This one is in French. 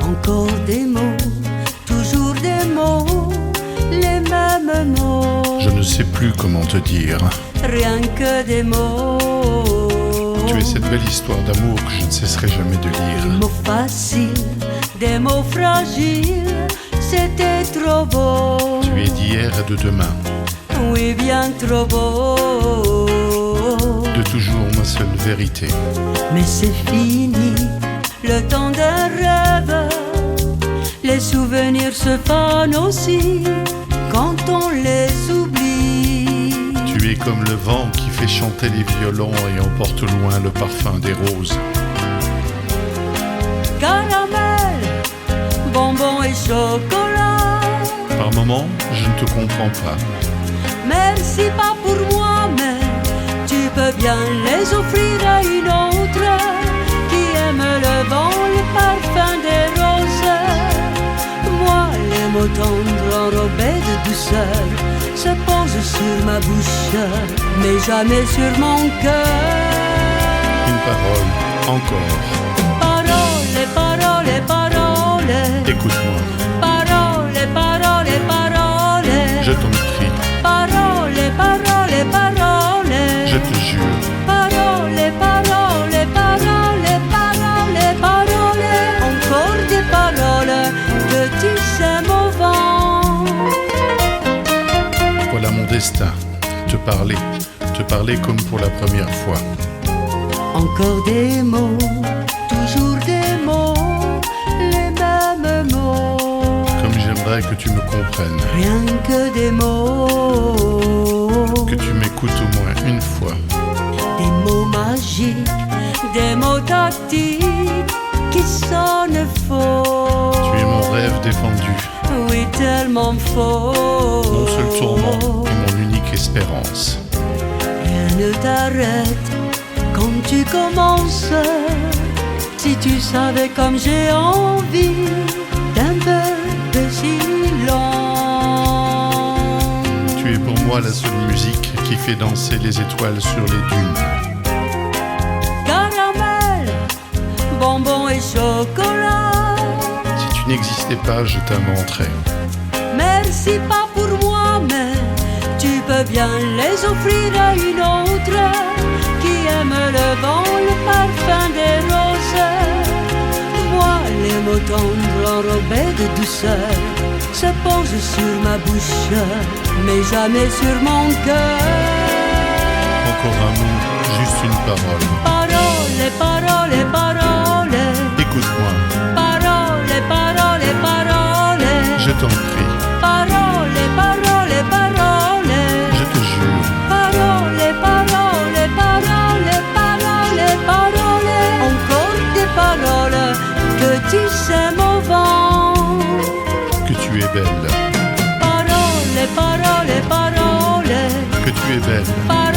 Encore des mots, toujours des mots, les mêmes mots. Je ne sais plus comment te dire. Rien que des mots. Tu es cette belle histoire d'amour que je ne cesserai jamais de Des lire. mots faciles, des mots fragiles, c'était trop beau. Tu es d'hier et de demain, Oui, bien trop beau. de toujours ma seule vérité. Mais c'est fini, le temps d'un rêve. Les souvenirs se fanent aussi quand on les oublie. Tu es comme le vent qui fait chanter les violons et emporte loin le parfum des roses. Caramel, bonbons et chocolat. Par moments, je ne te comprends pas. Merci pas pour moi, mais tu peux bien les offrir à une autre qui aime le vent, le parfum des roses. Moi, les mots tendres enrobés de douceur se posent sur ma bouche, mais jamais sur mon cœur. Une parole, encore. Parole, parole, parole. Écoute-moi, Parole, parole, parole. je t'en prie, Parole, parole, parole. je te jure. Parole, parole, parole, parole, parole. Encore des paroles que tu sèmes au vent. Voilà mon destin, te parler comme pour la première fois. Encore des mots, toujours des mots, les mêmes mots. Comme j'aimerais que tu me comprennes, Rien que des mots. que tu m'écoutes au moins une fois. Des mots magiques, des mots tactiques qui sonnent faux. Tu es mon rêve défendu, Oui, tellement faux. mon seul tourment et mon unique espérance. Rien ne t'arrête quand tu commences. Si tu savais comme j'ai envie d'un peu de silence. Tu es pour moi la seule musique qui fait danser les étoiles sur les dunes. Caramel, bonbons et chocolat. Si tu n'existais pas, je t'inventerais. Merci pas pour moi, mais tu peux bien les offrir à une autre qui aime le vent, le parfum des roses. Moi, les mots tendres enrobés de douceur se posent sur ma bouche, mais jamais sur mon cœur. Encore un mot, juste une parole. Parole, parole, parole. Écoute-moi, Parole, parole, parole. je t'en prie, Parole, parole, parole. je te jure. Parole, parole, parole, parole, parole. Encore des paroles que tu sèmes au vent. Que tu es belle, Parole, parole, parole. que tu es belle. Parole,